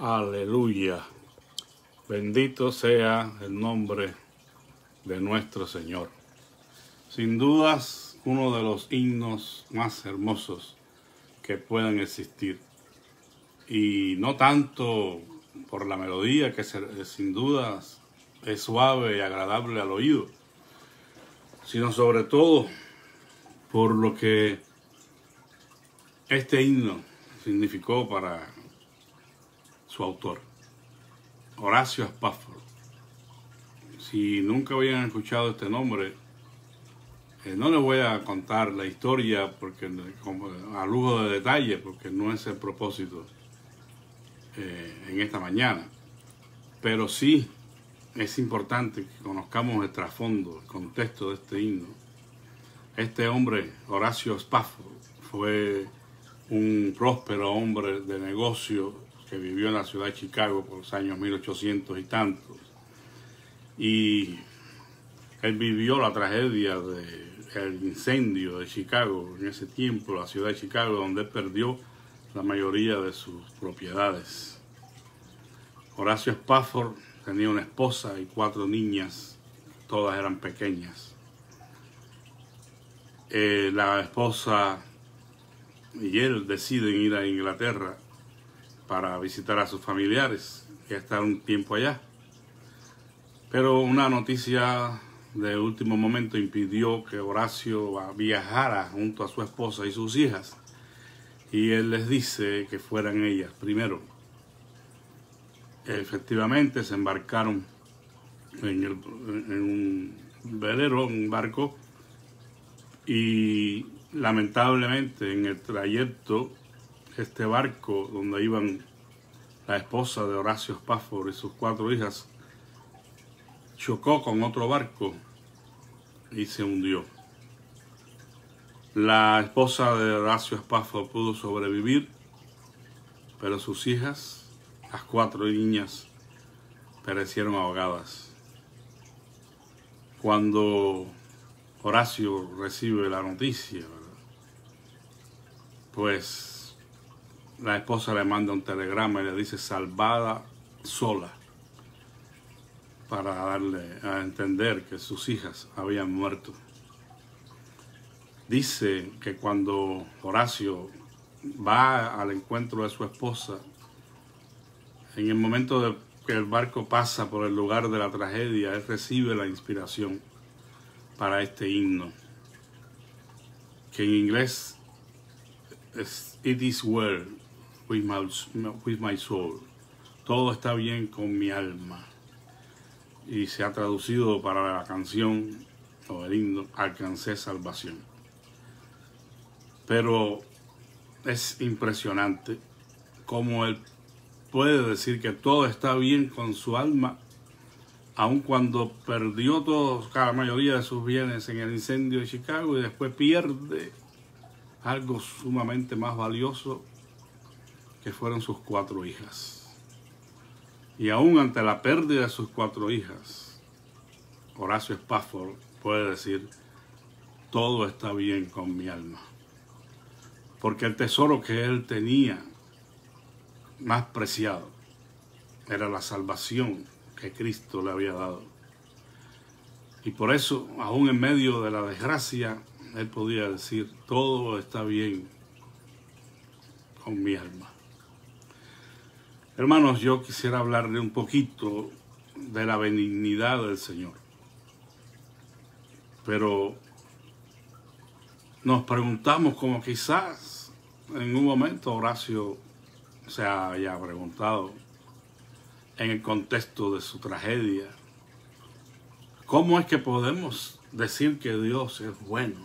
Aleluya. Bendito sea el nombre de nuestro Señor. Sin dudas, uno de los himnos más hermosos que puedan existir. Y no tanto por la melodía, que sin dudas es suave y agradable al oído, sino sobre todo por lo que este himno significó para su autor, Horacio Spáforo. Si nunca habían escuchado este nombre, no les voy a contar la historia porque a lujo de detalle, porque no es el propósito en esta mañana. Pero sí es importante que conozcamos el trasfondo, el contexto de este himno. Este hombre, Horacio Spáforo, fue un próspero hombre de negocio que vivió en la ciudad de Chicago por los años 1800 y tantos. Y Él vivió la tragedia del incendio de Chicago, en ese tiempo, la ciudad de Chicago, donde él perdió la mayoría de sus propiedades. Horacio Spafford tenía una esposa y 4 niñas, todas eran pequeñas. La esposa y él deciden ir a Inglaterra para visitar a sus familiares y estar un tiempo allá. Pero una noticia de último momento impidió que Horacio viajara junto a su esposa y sus hijas. Y él les dice que fueran ellas primero. Efectivamente se embarcaron en un velero, un barco, y lamentablemente en el trayecto, este barco donde iban la esposa de Horacio Spafford y sus 4 hijas chocó con otro barco y se hundió. La esposa de Horacio Spafford pudo sobrevivir, pero sus hijas, las 4 niñas, perecieron ahogadas. Cuando Horacio recibe la noticia, pues la esposa le manda un telegrama y le dice salvada sola, para darle a entender que sus hijas habían muerto. Dice que cuando Horacio va al encuentro de su esposa, en el momento de que el barco pasa por el lugar de la tragedia, él recibe la inspiración para este himno, que en inglés es It is well with my soul. Todo está bien con mi alma. Y se ha traducido para la canción o el himno Alcancé salvación. Pero es impresionante cómo él puede decir que todo está bien con su alma, aun cuando perdió la mayoría de sus bienes en el incendio de Chicago y después pierde algo sumamente más valioso, que fueron sus 4 hijas. Y aún ante la pérdida de sus 4 hijas, Horacio Spafford puede decir, todo está bien con mi alma. Porque el tesoro que él tenía más preciado era la salvación que Cristo le había dado. Y por eso, aún en medio de la desgracia, él podía decir, todo está bien con mi alma. Hermanos, yo quisiera hablarle un poquito de la benignidad del Señor. Pero nos preguntamos, como quizás en un momento Horacio se haya preguntado en el contexto de su tragedia, ¿cómo es que podemos decir que Dios es bueno?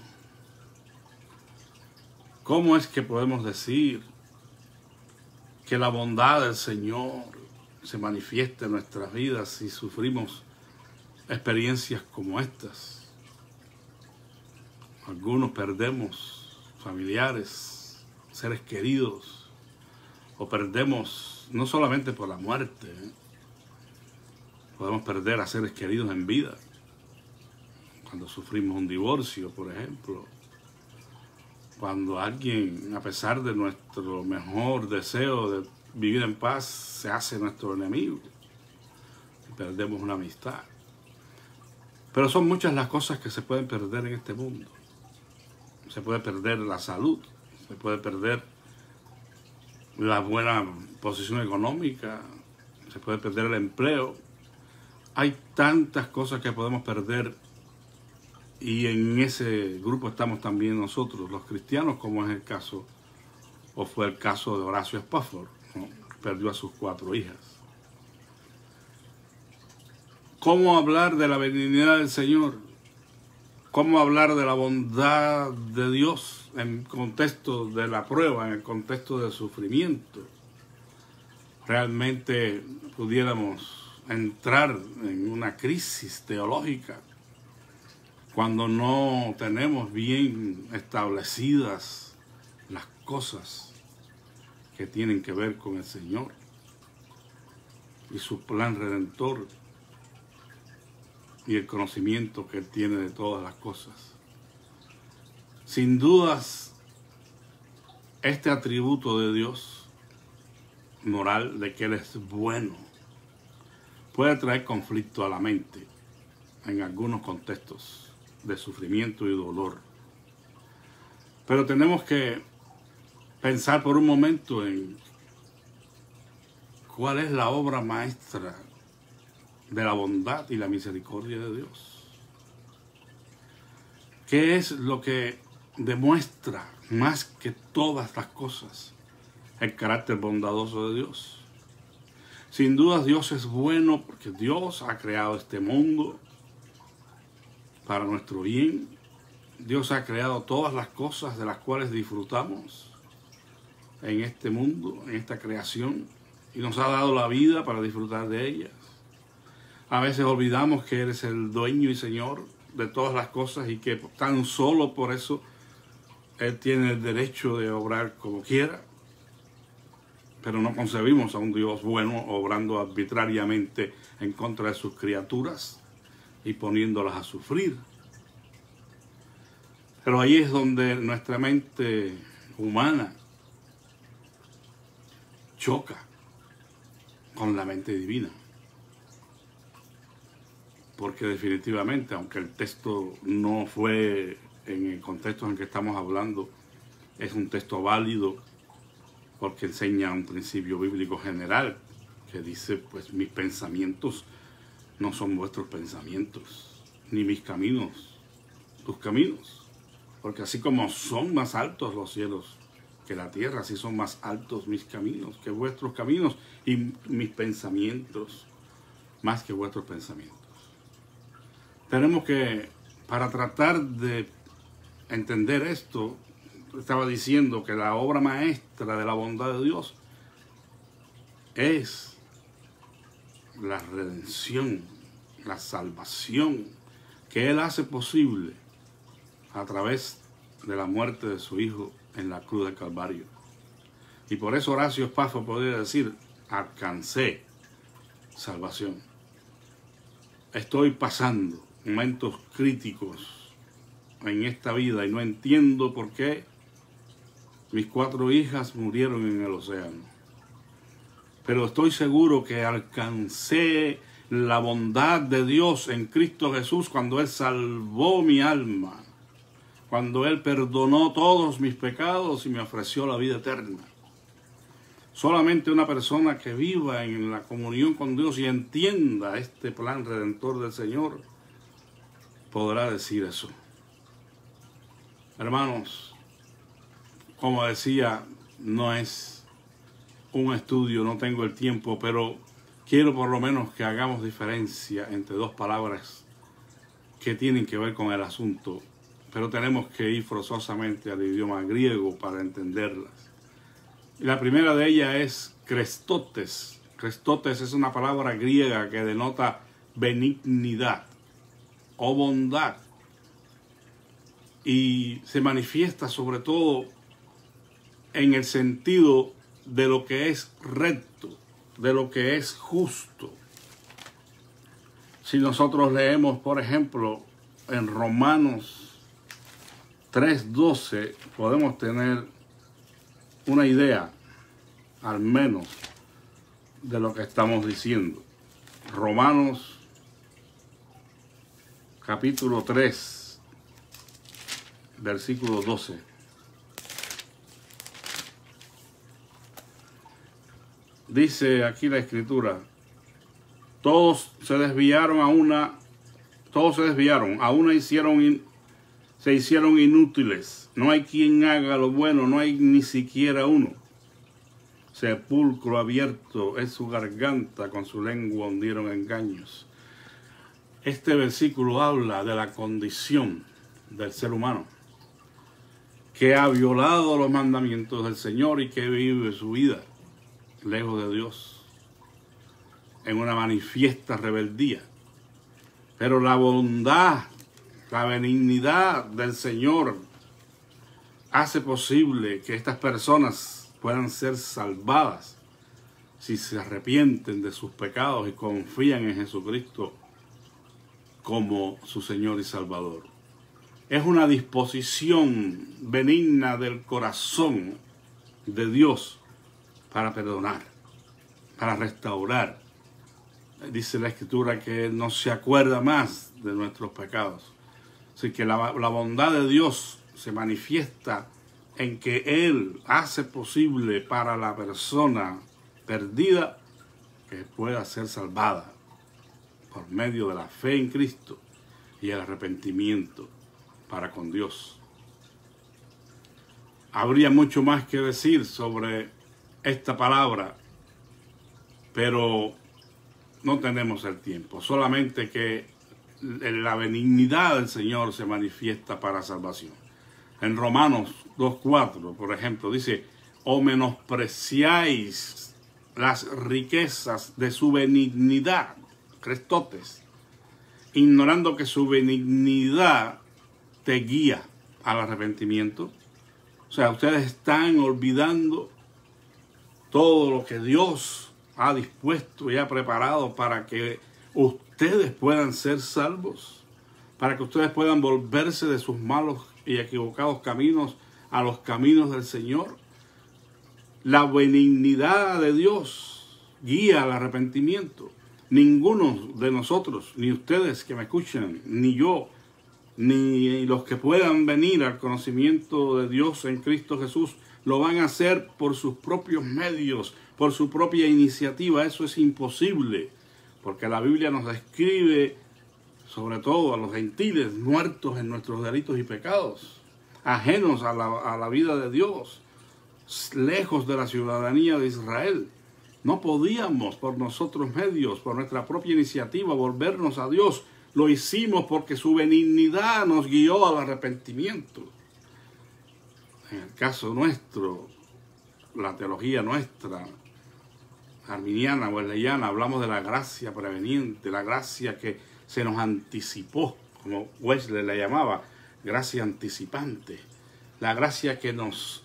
¿Cómo es que podemos decir que la bondad del Señor se manifiesta en nuestras vidas si sufrimos experiencias como estas? Algunos perdemos familiares, seres queridos, o perdemos no solamente por la muerte, podemos perder a seres queridos en vida, cuando sufrimos un divorcio, por ejemplo, cuando alguien, a pesar de nuestro mejor deseo de vivir en paz, se hace nuestro enemigo y perdemos una amistad. Pero son muchas las cosas que se pueden perder en este mundo. Se puede perder la salud, se puede perder la buena posición económica, se puede perder el empleo. Hay tantas cosas que podemos perder, y en ese grupo estamos también nosotros, los cristianos, como es el caso, o fue el caso de Horacio Spafford, ¿no? Perdió a sus 4 hijas. ¿Cómo hablar de la benignidad del Señor? ¿Cómo hablar de la bondad de Dios en el contexto de la prueba, en el contexto del sufrimiento? Realmente pudiéramos entrar en una crisis teológica cuando no tenemos bien establecidas las cosas que tienen que ver con el Señor y su plan redentor. y el conocimiento que Él tiene de todas las cosas. Sin dudas, este atributo de Dios moral, de que Él es bueno, puede traer conflicto a la mente en algunos contextos de sufrimiento y dolor. Pero tenemos que pensar por un momento en cuál es la obra maestra de la bondad y la misericordia de Dios. ¿Qué es lo que demuestra más que todas las cosas el carácter bondadoso de Dios? Sin duda Dios es bueno porque Dios ha creado este mundo para nuestro bien. Dios ha creado todas las cosas de las cuales disfrutamos en este mundo, en esta creación, y nos ha dado la vida para disfrutar de ellas. A veces olvidamos que Él es el dueño y Señor de todas las cosas y que tan solo por eso Él tiene el derecho de obrar como quiera. Pero no concebimos a un Dios bueno obrando arbitrariamente en contra de sus criaturas y poniéndolas a sufrir. Pero ahí es donde nuestra mente humana choca con la mente divina. Porque definitivamente, aunque el texto no fue en el contexto en el que estamos hablando, es un texto válido porque enseña un principio bíblico general que dice, pues mis pensamientos no son vuestros pensamientos, ni mis caminos, tus caminos. Porque así como son más altos los cielos que la tierra, así son más altos mis caminos que vuestros caminos y mis pensamientos más que vuestros pensamientos. Tenemos que, para tratar de entender esto, estaba diciendo que la obra maestra de la bondad de Dios es la redención, la salvación que Él hace posible a través de la muerte de su Hijo en la cruz del Calvario. Y por eso Horacio Spafford podría decir, alcancé salvación. Estoy pasando momentos críticos en esta vida y no entiendo por qué mis 4 hijas murieron en el océano. Pero estoy seguro que alcancé la bondad de Dios en Cristo Jesús cuando Él salvó mi alma, cuando Él perdonó todos mis pecados y me ofreció la vida eterna. Solamente una persona que viva en la comunión con Dios y entienda este plan redentor del Señor podrá decir eso. Hermanos, como decía, no es un estudio, no tengo el tiempo, pero quiero por lo menos que hagamos diferencia entre 2 palabras que tienen que ver con el asunto, pero tenemos que ir forzosamente al idioma griego para entenderlas. Y la primera de ellas es Krestotes. Krestotes es una palabra griega que denota benignidad o bondad. Y se manifiesta sobre todo en el sentido de lo que es recto, de lo que es justo. Si nosotros leemos, por ejemplo, en Romanos 3:12, podemos tener una idea, al menos, de lo que estamos diciendo. Romanos capítulo 3, versículo 12. Dice aquí la Escritura, todos se desviaron, a una se hicieron inútiles. No hay quien haga lo bueno, no hay ni siquiera uno. Sepulcro abierto es su garganta, con su lengua hundieron engaños. Este versículo habla de la condición del ser humano, que ha violado los mandamientos del Señor y que vive su vida lejos de Dios, en una manifiesta rebeldía. Pero la bondad, la benignidad del Señor hace posible que estas personas puedan ser salvadas si se arrepienten de sus pecados y confían en Jesucristo como su Señor y Salvador. Es una disposición benigna del corazón de Dios para perdonar, para restaurar. Dice la Escritura que no se acuerda más de nuestros pecados. Así que la bondad de Dios se manifiesta en que Él hace posible para la persona perdida que pueda ser salvada por medio de la fe en Cristo y el arrepentimiento para con Dios. Habría mucho más que decir sobre esta palabra, pero no tenemos el tiempo. Solamente que la benignidad del Señor se manifiesta para salvación. En Romanos 2:4, por ejemplo, dice: o menospreciáis las riquezas de su benignidad, crestotes, ignorando que su benignidad te guía al arrepentimiento. O sea, ustedes están olvidando todo lo que Dios ha dispuesto y ha preparado para que ustedes puedan ser salvos, para que ustedes puedan volverse de sus malos y equivocados caminos a los caminos del Señor. La benignidad de Dios guía al arrepentimiento. Ninguno de nosotros, ni ustedes que me escuchan, ni yo, ni los que puedan venir al conocimiento de Dios en Cristo Jesús, lo van a hacer por sus propios medios, por su propia iniciativa. Eso es imposible, porque la Biblia nos describe, sobre todo a los gentiles, muertos en nuestros delitos y pecados, ajenos a la vida de Dios, lejos de la ciudadanía de Israel. No podíamos por nosotros medios, por nuestra propia iniciativa, volvernos a Dios. Lo hicimos porque su benignidad nos guió al arrepentimiento. En el caso nuestro, la teología nuestra, arminiana o wesleyana, hablamos de la gracia preveniente, la gracia que se nos anticipó, como Wesley la llamaba, gracia anticipante. La gracia que nos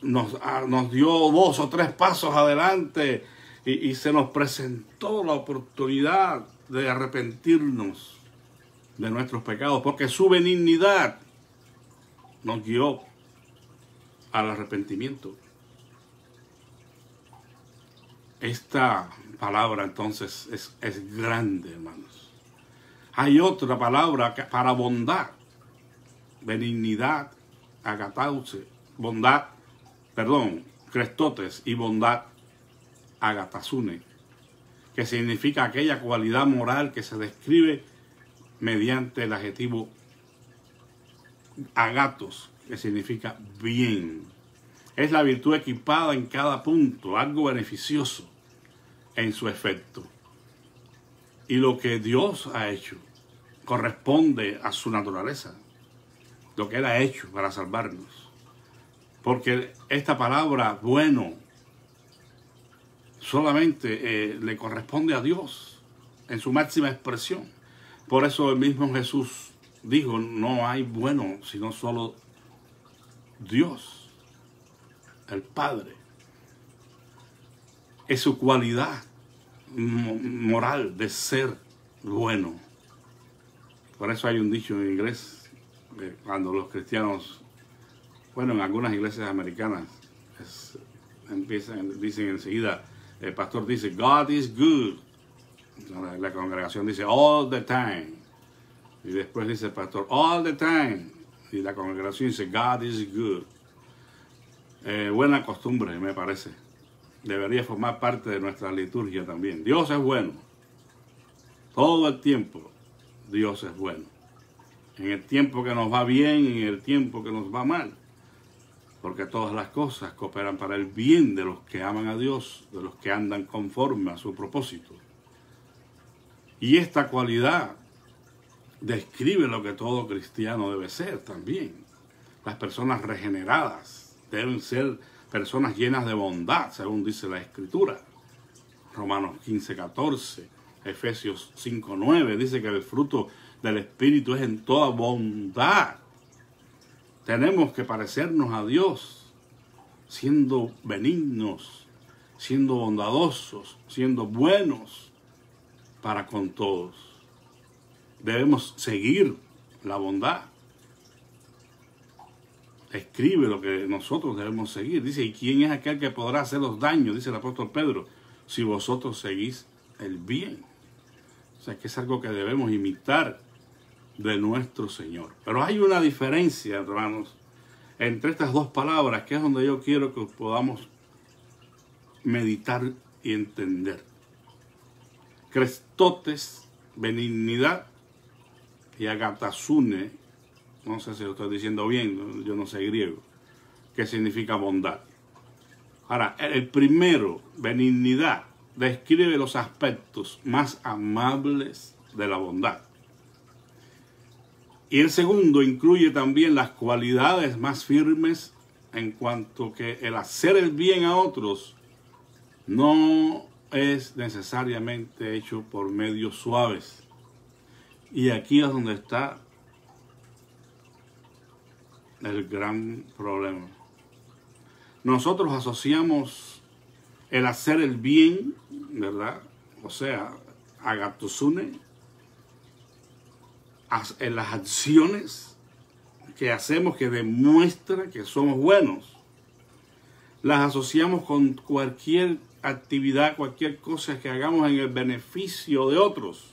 dio 2 o 3 pasos adelante y se nos presentó la oportunidad de arrepentirnos de nuestros pecados, porque su benignidad nos guió al arrepentimiento. Esta palabra entonces es grande, hermanos. Hay otra palabra para bondad, benignidad, agatauce, bondad, crestotes, y bondad, agatasune, que significa aquella cualidad moral que se describe mediante el adjetivo agatos, que significa bien. Es la virtud equipada en cada punto, algo beneficioso en su efecto. Y lo que Dios ha hecho corresponde a su naturaleza, lo que Él ha hecho para salvarnos. Porque esta palabra bueno solamente le corresponde a Dios en su máxima expresión. Por eso el mismo Jesús dijo: no hay bueno sino solo Dios, el Padre. Es su cualidad moral de ser bueno. Por eso hay un dicho en inglés, cuando los cristianos, bueno, en algunas iglesias americanas, dicen enseguida, el pastor dice: God is good. La congregación dice: all the time. Y después dice el pastor: all the time. Y la congregación dice: God is good. Buena costumbre, me parece. Debería formar parte de nuestra liturgia también. Dios es bueno. Todo el tiempo Dios es bueno. En el tiempo que nos va bien y en el tiempo que nos va mal. Porque todas las cosas cooperan para el bien de los que aman a Dios, de los que andan conforme a su propósito. Y esta cualidad describe lo que todo cristiano debe ser también. Las personas regeneradas deben ser personas llenas de bondad, según dice la Escritura. Romanos 15:14, Efesios 5:9, dice que el fruto del Espíritu es en toda bondad. Tenemos que parecernos a Dios, siendo benignos, siendo bondadosos, siendo buenos para con todos. debemos seguir la bondad. Escribe lo que nosotros debemos seguir. Dice, ¿y quién es aquel que podrá haceros daño? Dice el apóstol Pedro, si vosotros seguís el bien. O sea, que es algo que debemos imitar de nuestro Señor. Pero hay una diferencia, hermanos, entre estas dos palabras, que es donde yo quiero que podamos meditar y entender. Crestotes, benignidad, y agatasune, no sé si lo estoy diciendo bien, yo no sé griego, que significa bondad. Ahora, el primero, benignidad, describe los aspectos más amables de la bondad. Y el segundo incluye también las cualidades más firmes en cuanto que el hacer el bien a otros no es necesariamente hecho por medios suaves. Y aquí es donde está el gran problema. Nosotros asociamos el hacer el bien, ¿verdad? O sea, agatosune, en las acciones que hacemos que demuestran que somos buenos. Las asociamos con cualquier actividad, cualquier cosa que hagamos en el beneficio de otros.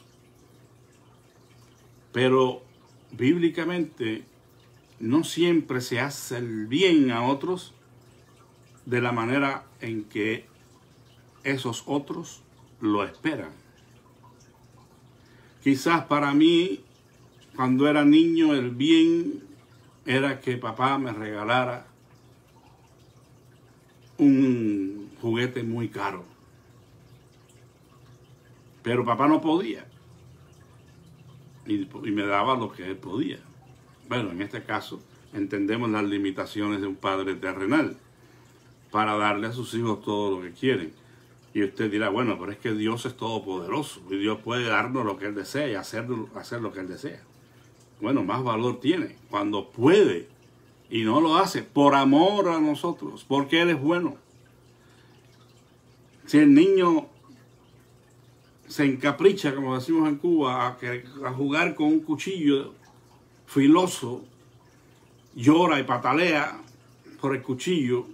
Pero bíblicamente no siempre se hace el bien a otros de la manera en que esos otros lo esperan. Quizás para mí, cuando era niño, el bien era que papá me regalara un juguete muy caro. Pero papá no podía. Y me daba lo que él podía. Bueno, en este caso entendemos las limitaciones de un padre terrenal para darle a sus hijos todo lo que quieren. Y usted dirá, bueno, pero es que Dios es todopoderoso y Dios puede darnos lo que Él desea y hacer lo que Él desea. Bueno, más valor tiene cuando puede y no lo hace por amor a nosotros, porque Él es bueno. Si el niño se encapricha, como decimos en Cuba, a jugar con un cuchillo filoso, llora y patalea por el cuchillo,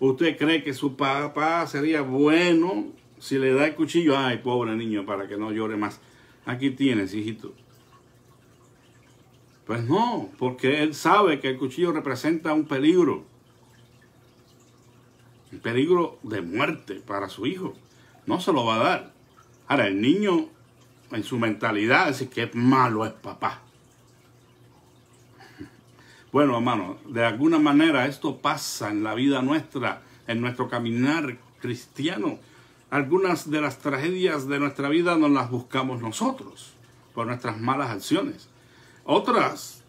¿usted cree que su papá sería bueno si le da el cuchillo? Ay, pobre niño, para que no llore más. Aquí tienes, hijito. Pues no, porque él sabe que el cuchillo representa un peligro de muerte para su hijo. No se lo va a dar. Ahora, el niño, en su mentalidad, dice que malo es papá. Bueno, hermano, de alguna manera esto pasa en la vida nuestra, en nuestro caminar cristiano. Algunas de las tragedias de nuestra vida nos las buscamos nosotros por nuestras malas acciones. Otras,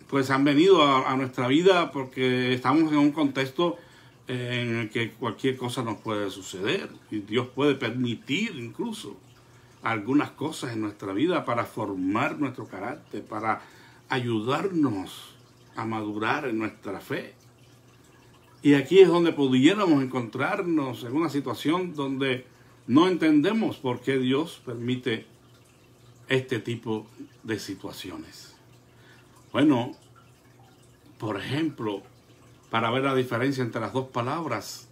pues han venido a nuestra vida porque estamos en un contexto en el que cualquier cosa nos puede suceder. Y Dios puede permitir incluso algunas cosas en nuestra vida para formar nuestro carácter, para ayudarnos a madurar en nuestra fe. Y aquí es donde pudiéramos encontrarnos en una situación donde no entendemos por qué Dios permite este tipo de situaciones. Bueno, por ejemplo, para ver la diferencia entre las dos palabras,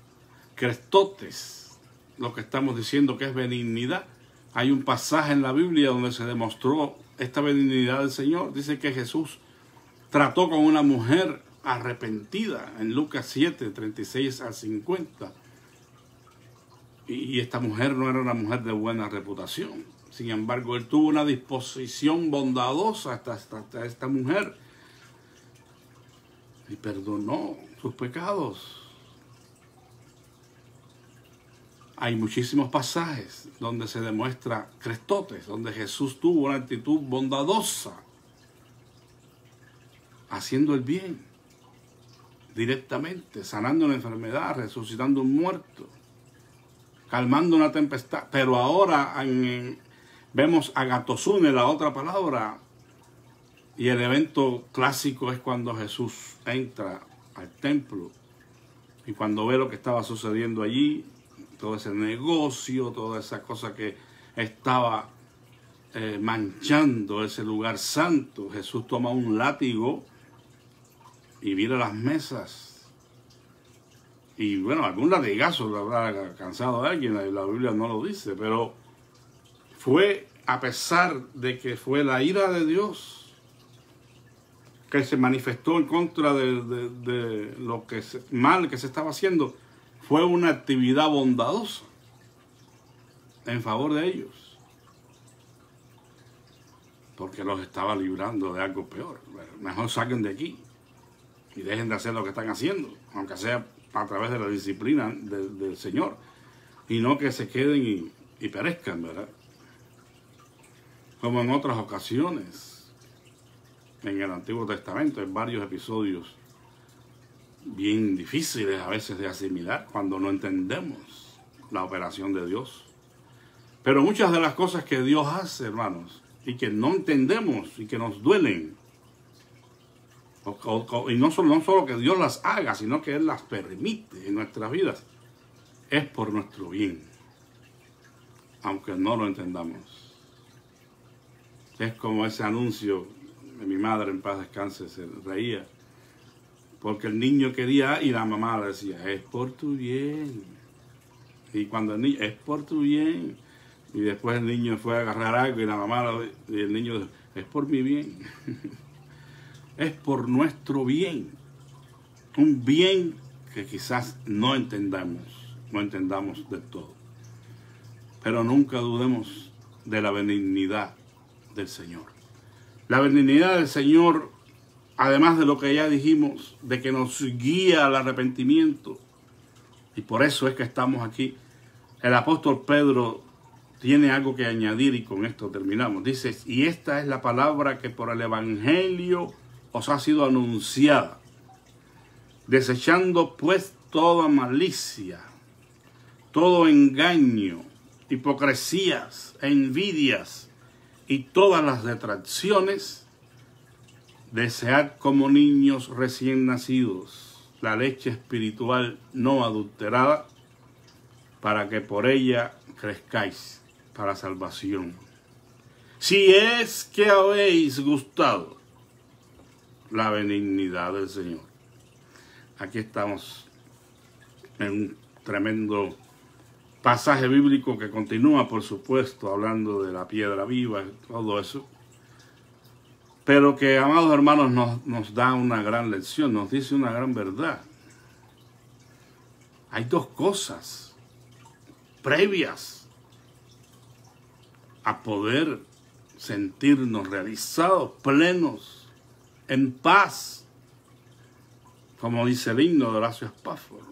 crestotes, lo que estamos diciendo que es benignidad, hay un pasaje en la Biblia donde se demostró esta benignidad del Señor. Dice que Jesús trató con una mujer arrepentida en Lucas 7, 36 al 50. Y esta mujer no era una mujer de buena reputación. Sin embargo, él tuvo una disposición bondadosa hasta esta mujer y perdonó sus pecados. Hay muchísimos pasajes donde se demuestra crestotes, donde Jesús tuvo una actitud bondadosa, haciendo el bien directamente, sanando una enfermedad, resucitando un muerto, calmando una tempestad. Pero ahora vemos agatosune, la otra palabra, y el evento clásico es cuando Jesús entra al templo y cuando ve lo que estaba sucediendo allí, todo ese negocio, toda esa cosa que estaba manchando ese lugar santo. Jesús toma un látigo y mira las mesas. Y bueno, algún latigazo le habrá alcanzado a alguien, la Biblia no lo dice, pero fue a pesar de que fue la ira de Dios que se manifestó en contra de lo que mal que se estaba haciendo, fue una actividad bondadosa en favor de ellos, porque los estaba librando de algo peor. Mejor salgan de aquí y dejen de hacer lo que están haciendo, aunque sea a través de la disciplina del Señor, y no que se queden y perezcan, ¿verdad? Como en otras ocasiones en el Antiguo Testamento, en varios episodios bien difíciles a veces de asimilar cuando no entendemos la operación de Dios. Pero muchas de las cosas que Dios hace, hermanos, y que no entendemos y que nos duelen, y no solo que Dios las haga, sino que Él las permite en nuestras vidas, es por nuestro bien, aunque no lo entendamos. Es como ese anuncio de mi madre, en paz descanse, se reía, porque el niño quería y la mamá le decía, es por tu bien. Y cuando el niño, es por tu bien. Y después el niño fue a agarrar algo y la mamá, y el niño dijo, es por mi bien. Es por nuestro bien. Un bien que quizás no entendamos del todo. Pero nunca dudemos de la benignidad del Señor. La benignidad del Señor, además de lo que ya dijimos, de que nos guía al arrepentimiento, y por eso es que estamos aquí. El apóstol Pedro tiene algo que añadir y con esto terminamos. Dice, y esta es la palabra que por el Evangelio os ha sido anunciada, desechando pues toda malicia, todo engaño, hipocresías, envidias y todas las detracciones, desead como niños recién nacidos la leche espiritual no adulterada, para que por ella crezcáis para salvación. Si es que habéis gustado la benignidad del Señor. Aquí estamos en un tremendo pasaje bíblico que continúa, por supuesto, hablando de la piedra viva y todo eso, pero que, amados hermanos, nos da una gran lección, nos dice una gran verdad. Hay dos cosas previas a poder sentirnos realizados, plenos, en paz, como dice el himno de Horacio Spafford,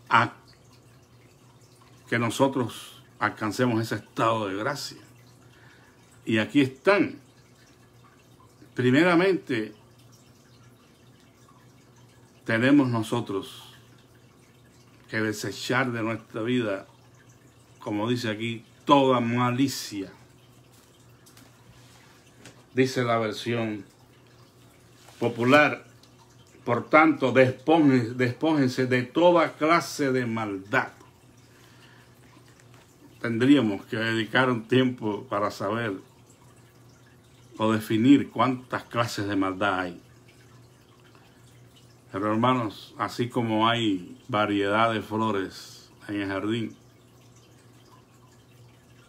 a que nosotros alcancemos ese estado de gracia. Y aquí están. Primeramente, tenemos nosotros que desechar de nuestra vida, como dice aquí, toda malicia. Dice la versión popular, por tanto, despójense de toda clase de maldad. Tendríamos que dedicar un tiempo para saber o definir cuántas clases de maldad hay. Pero hermanos, así como hay variedad de flores en el jardín,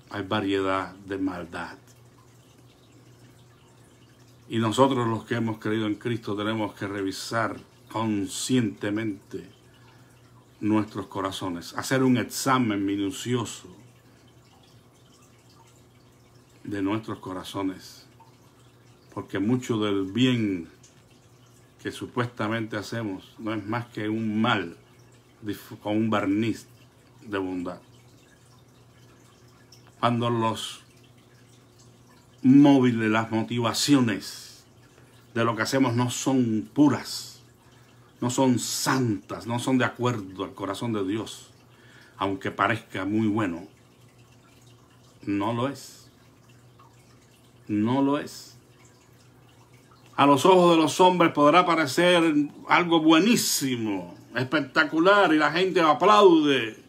hay variedad de maldad. Y nosotros, los que hemos creído en Cristo, tenemos que revisar conscientemente nuestros corazones, hacer un examen minucioso de nuestros corazones, porque mucho del bien que supuestamente hacemos no es más que un mal con un barniz de bondad. Cuando los móviles, las motivaciones de lo que hacemos no son puras, no son santas, no son de acuerdo al corazón de Dios, aunque parezca muy bueno, no lo es. No lo es. A los ojos de los hombres podrá parecer algo buenísimo, espectacular, y la gente aplaude.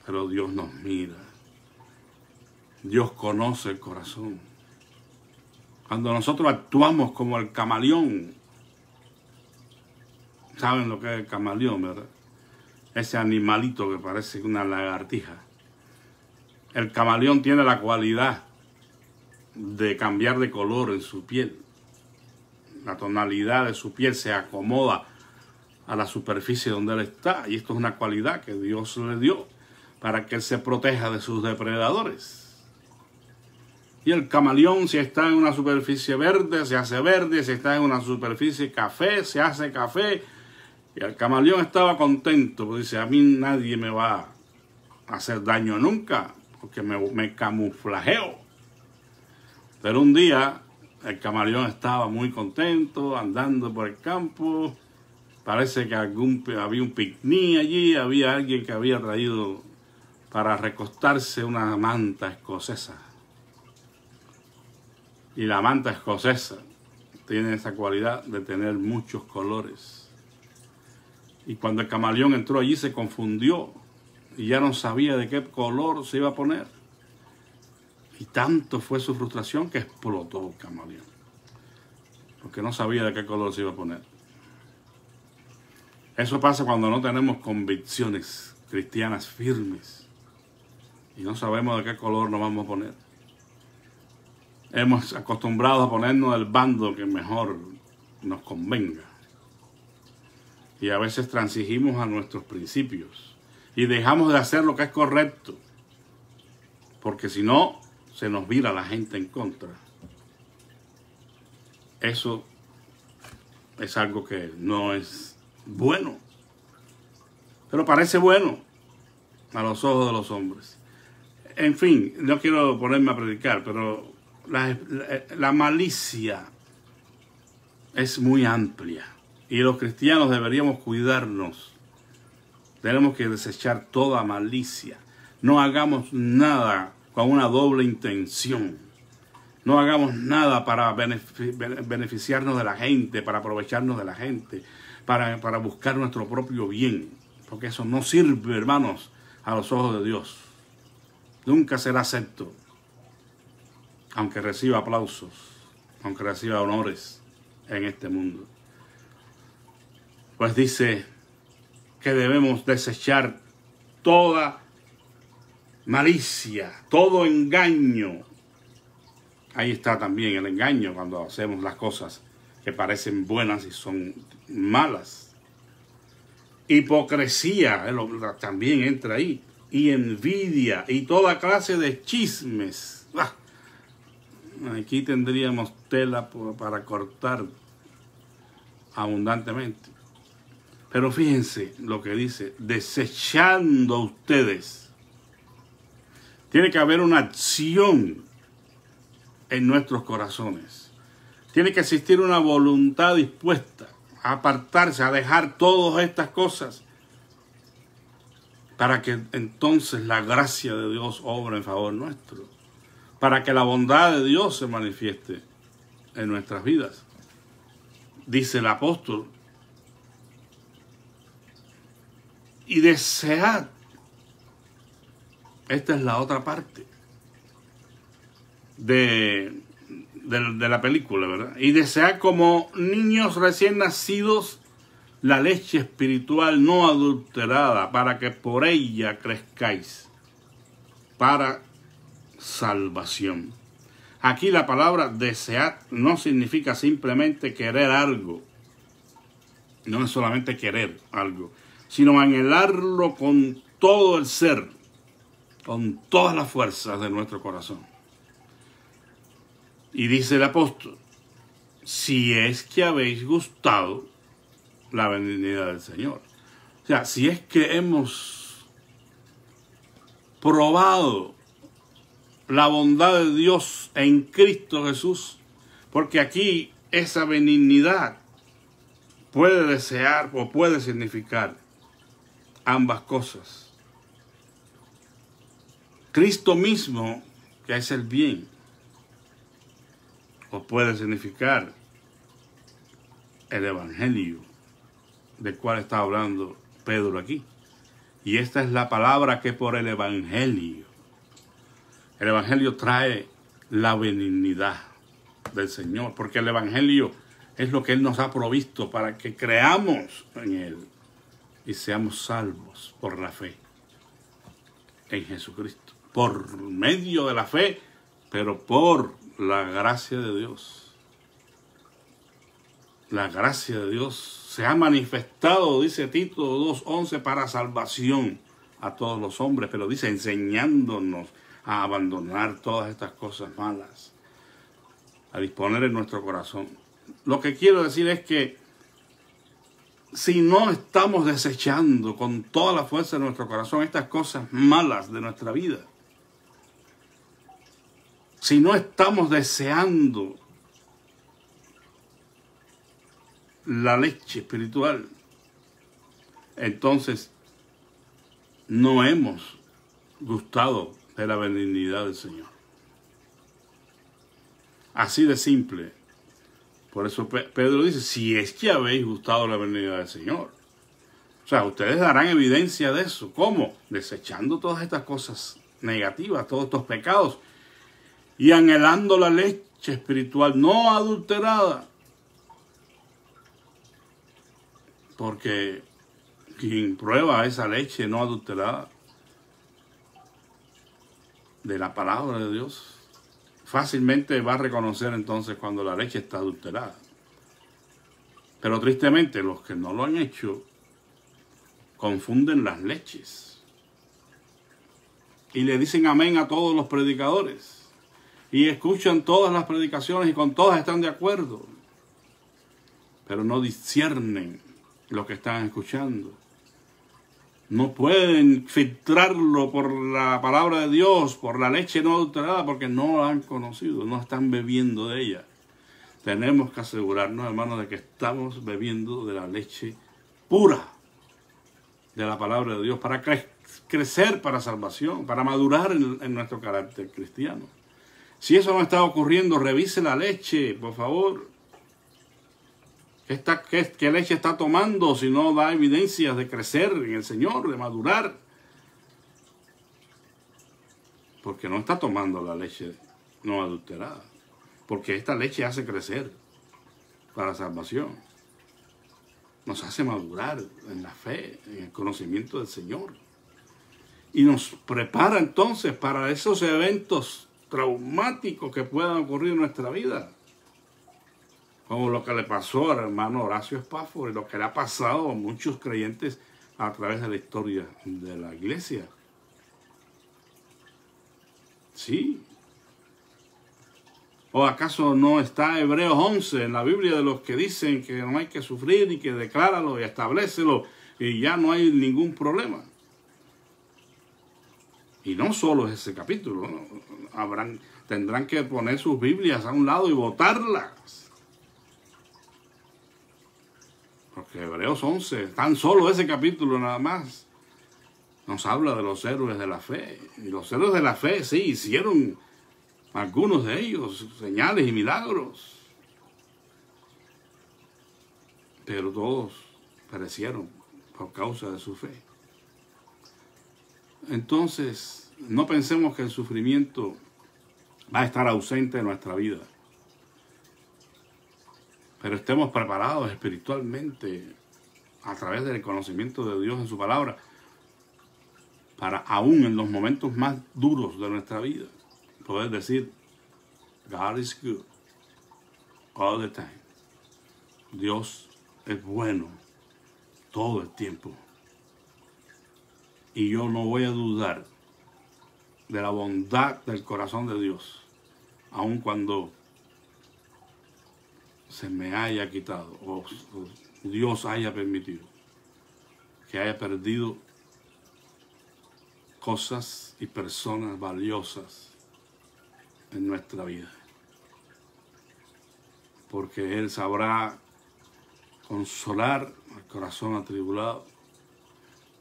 pero Dios nos mira. Dios conoce el corazón. Cuando nosotros actuamos como el camaleón, ¿saben lo que es el camaleón, verdad? Ese animalito que parece una lagartija. El camaleón tiene la cualidad de cambiar de color en su piel. La tonalidad de su piel se acomoda a la superficie donde él está. Y esto es una cualidad que Dios le dio para que él se proteja de sus depredadores. Y el camaleón, si está en una superficie verde, se hace verde. Si está en una superficie café, se hace café. Y el camaleón estaba contento, porque dice, a mí nadie me va a hacer daño nunca, porque me camuflajeo. Pero un día el camaleón estaba muy contento, andando por el campo. Parece que había un picnic allí, había alguien que había traído para recostarse una manta escocesa. Y la manta escocesa tiene esa cualidad de tener muchos colores. Y cuando el camaleón entró allí se confundió y ya no sabía de qué color se iba a poner. Y tanto fue su frustración que explotó el camaleón, porque no sabía de qué color se iba a poner. Eso pasa cuando no tenemos convicciones cristianas firmes y no sabemos de qué color nos vamos a poner. Hemos acostumbrado a ponernos el bando que mejor nos convenga. Y a veces transigimos a nuestros principios y dejamos de hacer lo que es correcto, porque si no, se nos vira la gente en contra. Eso es algo que no es bueno, pero parece bueno a los ojos de los hombres. En fin, no quiero ponerme a predicar, pero la malicia es muy amplia y los cristianos deberíamos cuidarnos. Tenemos que desechar toda malicia. No hagamos nada con una doble intención. No hagamos nada para beneficiarnos de la gente, para aprovecharnos de la gente, para buscar nuestro propio bien. Porque eso no sirve, hermanos, a los ojos de Dios. Nunca será acepto, aunque reciba aplausos, aunque reciba honores en este mundo. Pues dice que debemos desechar toda malicia, todo engaño. Ahí está también el engaño cuando hacemos las cosas que parecen buenas y son malas. Hipocresía también entra ahí. Y envidia y toda clase de chismes. Aquí tendríamos tela para cortar abundantemente. Pero fíjense lo que dice, desechando ustedes. Tiene que haber una acción en nuestros corazones. Tiene que existir una voluntad dispuesta a apartarse, a dejar todas estas cosas, para que entonces la gracia de Dios obre en favor nuestro, para que la bondad de Dios se manifieste en nuestras vidas. Dice el apóstol, y desead. Esta es la otra parte de la película, ¿verdad? Y desead como niños recién nacidos la leche espiritual no adulterada, para que por ella crezcáis para salvación. Aquí la palabra desear no significa simplemente querer algo. No es solamente querer algo, sino anhelarlo con todo el ser, con todas las fuerzas de nuestro corazón. Y dice el apóstol, si es que habéis gustado la benignidad del Señor. O sea, si es que hemos probado la bondad de Dios en Cristo Jesús, porque aquí esa benignidad puede desear o puede significar ambas cosas. Cristo mismo, que es el bien, o puede significar el Evangelio, del cual está hablando Pedro aquí. Y esta es la palabra que por el Evangelio trae la benignidad del Señor, porque el Evangelio es lo que Él nos ha provisto para que creamos en Él y seamos salvos por la fe en Jesucristo, por medio de la fe, pero por la gracia de Dios. La gracia de Dios se ha manifestado, dice Tito 2:11, para salvación a todos los hombres, pero dice enseñándonos a abandonar todas estas cosas malas, a disponer en nuestro corazón. Lo que quiero decir es que si no estamos desechando con toda la fuerza de nuestro corazón estas cosas malas de nuestra vida, si no estamos deseando la leche espiritual, entonces no hemos gustado de la benignidad del Señor. Así de simple. Por eso Pedro dice, si es que habéis gustado la benignidad del Señor. O sea, ustedes darán evidencia de eso. ¿Cómo? Desechando todas estas cosas negativas, todos estos pecados, y anhelando la leche espiritual no adulterada. Porque quien prueba esa leche no adulterada de la palabra de Dios, fácilmente va a reconocer entonces cuando la leche está adulterada. Pero tristemente los que no lo han hecho confunden las leches y le dicen amén a todos los predicadores y escuchan todas las predicaciones y con todas están de acuerdo, pero no disciernen lo que están escuchando. No pueden filtrarlo por la palabra de Dios, por la leche no adulterada, porque no la han conocido, no están bebiendo de ella. Tenemos que asegurarnos, hermanos, de que estamos bebiendo de la leche pura de la palabra de Dios para crecer para salvación, para madurar en nuestro carácter cristiano. Si eso no está ocurriendo, revise la leche, por favor. ¿Qué leche está tomando si no da evidencias de crecer en el Señor, de madurar? Porque no está tomando la leche no adulterada. Porque esta leche hace crecer para salvación. Nos hace madurar en la fe, en el conocimiento del Señor. Y nos prepara entonces para esos eventos traumáticos que puedan ocurrir en nuestra vida. Como lo que le pasó al hermano Horacio Spafford y lo que le ha pasado a muchos creyentes a través de la historia de la iglesia. ¿Sí? ¿O acaso no está Hebreos 11 en la Biblia de los que dicen que no hay que sufrir y que decláralo y establécelo y ya no hay ningún problema? Y no solo es ese capítulo, ¿no? Tendrán que poner sus Biblias a un lado y botarlas. Porque Hebreos 11, tan solo ese capítulo nada más, nos habla de los héroes de la fe. Y los héroes de la fe, sí, hicieron algunos de ellos señales y milagros. Pero todos perecieron por causa de su fe. Entonces, no pensemos que el sufrimiento va a estar ausente de nuestra vida. Pero estemos preparados espiritualmente a través del conocimiento de Dios en su palabra para aún en los momentos más duros de nuestra vida poder decir God is good all the time. Dios es bueno todo el tiempo. Y yo no voy a dudar de la bondad del corazón de Dios, aun cuando se me haya quitado o Dios haya permitido que haya perdido cosas y personas valiosas en nuestra vida. Porque Él sabrá consolar al corazón atribulado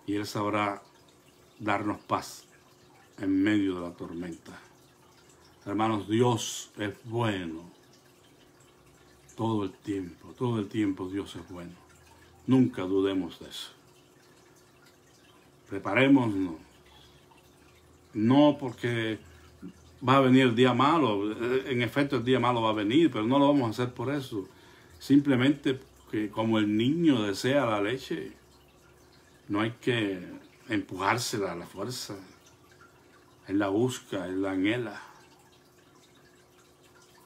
y Él sabrá darnos paz en medio de la tormenta. Hermanos, Dios es bueno. Todo el tiempo Dios es bueno. Nunca dudemos de eso. Preparémonos. No porque va a venir el día malo. En efecto, el día malo va a venir, pero no lo vamos a hacer por eso. Simplemente que como el niño desea la leche, no hay que empujársela a la fuerza. Él la busca, él la anhela.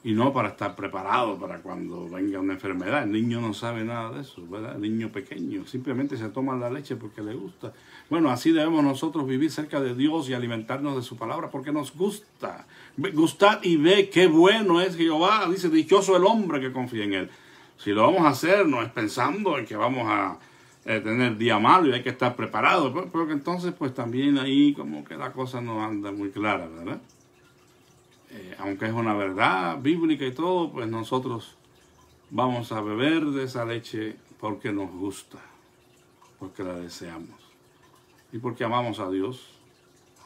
Y no para estar preparado para cuando venga una enfermedad. El niño no sabe nada de eso, ¿verdad? El niño pequeño simplemente se toma la leche porque le gusta. Bueno, así debemos nosotros vivir cerca de Dios y alimentarnos de su palabra porque nos gusta. Gustad y ve qué bueno es Jehová. Dice, dichoso el hombre que confía en él. Si lo vamos a hacer, no es pensando en que vamos a tener día malo y hay que estar preparado. Porque entonces pues también ahí como que la cosa no anda muy clara, ¿verdad? Aunque es una verdad bíblica y todo, pues nosotros vamos a beber de esa leche porque nos gusta, porque la deseamos y porque amamos a Dios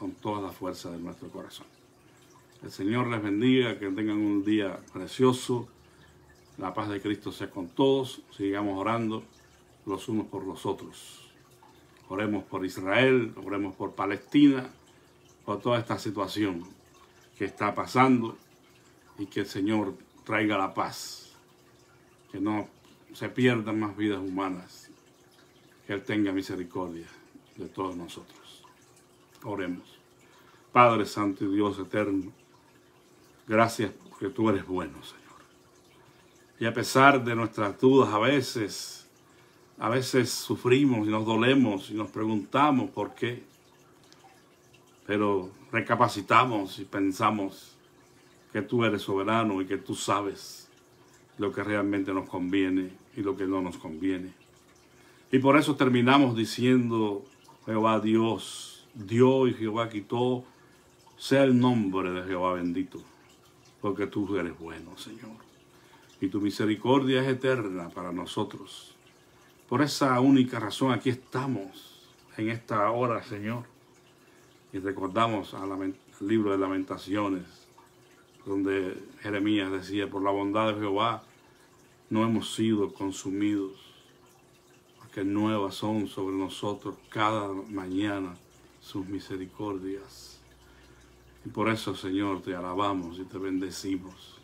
con toda la fuerza de nuestro corazón. El Señor les bendiga, que tengan un día precioso, la paz de Cristo sea con todos, sigamos orando los unos por los otros. Oremos por Israel, oremos por Palestina, por toda esta situación que está pasando y que el Señor traiga la paz, que no se pierdan más vidas humanas, que Él tenga misericordia de todos nosotros. Oremos. Padre Santo y Dios eterno, gracias porque tú eres bueno, Señor. Y a pesar de nuestras dudas a veces sufrimos y nos dolemos y nos preguntamos por qué. Pero recapacitamos y pensamos que tú eres soberano y que tú sabes lo que realmente nos conviene y lo que no nos conviene. Y por eso terminamos diciendo, Jehová Dios dio y Jehová quitó, sea el nombre de Jehová bendito, porque tú eres bueno, Señor. Y tu misericordia es eterna para nosotros. Por esa única razón aquí estamos en esta hora, Señor. Y recordamos al libro de Lamentaciones, donde Jeremías decía, por la bondad de Jehová no hemos sido consumidos, porque nuevas son sobre nosotros cada mañana sus misericordias. Y por eso, Señor, te alabamos y te bendecimos.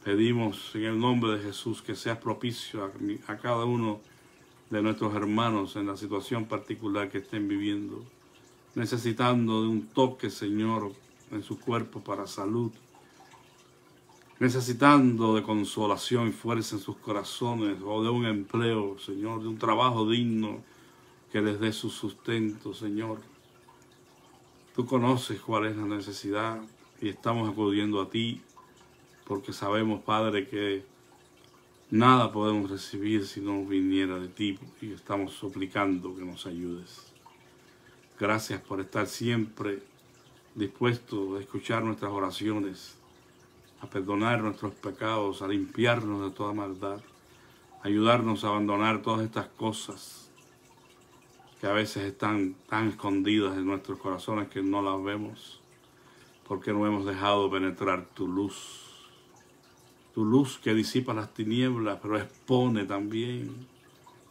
Pedimos en el nombre de Jesús que seas propicio a cada uno de nuestros hermanos en la situación particular que estén viviendo, necesitando de un toque, Señor, en su cuerpo para salud, necesitando de consolación y fuerza en sus corazones, o de un empleo, Señor, de un trabajo digno que les dé su sustento, Señor. Tú conoces cuál es la necesidad y estamos acudiendo a ti, porque sabemos, Padre, que nada podemos recibir si no viniera de ti, y estamos suplicando que nos ayudes. Gracias por estar siempre dispuesto a escuchar nuestras oraciones, a perdonar nuestros pecados, a limpiarnos de toda maldad, a ayudarnos a abandonar todas estas cosas que a veces están tan escondidas en nuestros corazones que no las vemos, porque no hemos dejado penetrar tu luz que disipa las tinieblas, pero expone también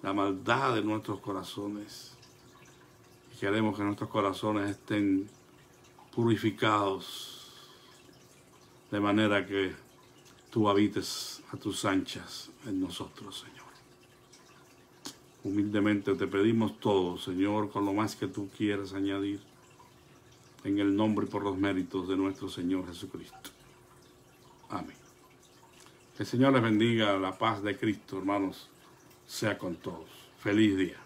la maldad de nuestros corazones. Queremos que nuestros corazones estén purificados de manera que tú habites a tus anchas en nosotros, Señor. Humildemente te pedimos todo, Señor, con lo más que tú quieras añadir, en el nombre y por los méritos de nuestro Señor Jesucristo. Amén. Que el Señor les bendiga, la paz de Cristo, hermanos, sea con todos. Feliz día.